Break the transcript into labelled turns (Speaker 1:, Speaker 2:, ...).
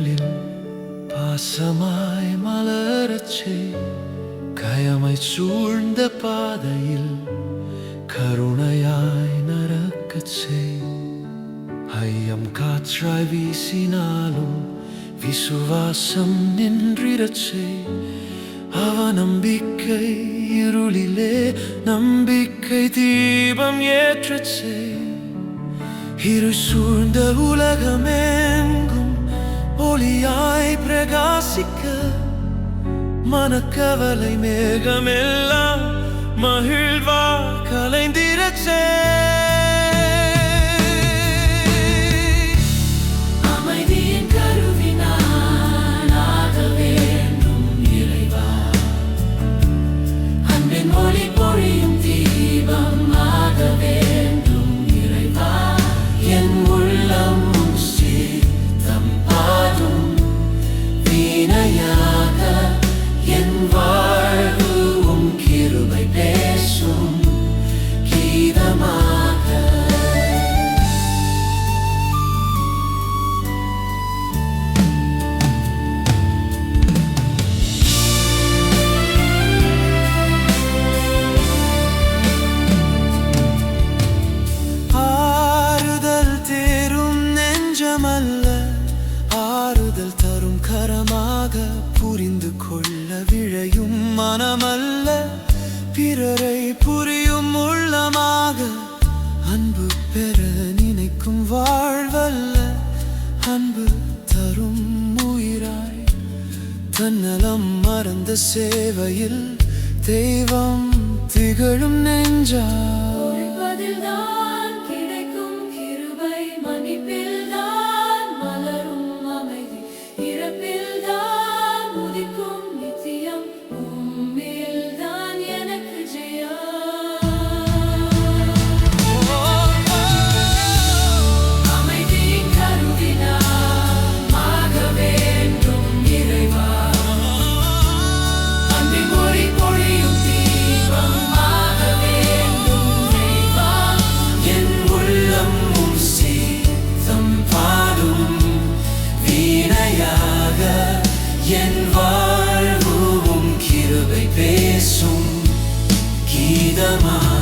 Speaker 1: இதழில் பாசமாய் மலரச் செய். கயமை சூழ்ந்த பாதையில் கருணையாய் நடக்கச் செய். ஐயம் காற்றாய் வீசினாலும் விசுவாசம் நின்றிடச் செய். அவநம்பிக்கை இருளிலே நம்பிக்கை தீபம் ஏற்றச் செய். இரு சூழ்ந்த உலகமெங்கும் ஒளியாய் பிரகாசிக்க மனக்கவலை மேகமெல்லாம் மகிழ்வா கலைந்திடச் செய். ஆறுதல் தரும் கரமாக புரிந்து கொள்ள விழையும் மனமல்ல, பிறரை புரியும் உள்ளமாக அன்பு பெற நினைக்கும் வாழ்வல்ல. அன்பு தரும் உயிராய் தன்னலம் மறந்த சேவையில் தெய்வம் திகழும் நெஞ்சா. என் வாழ்வும் கிருபை பேசும் கீதமா.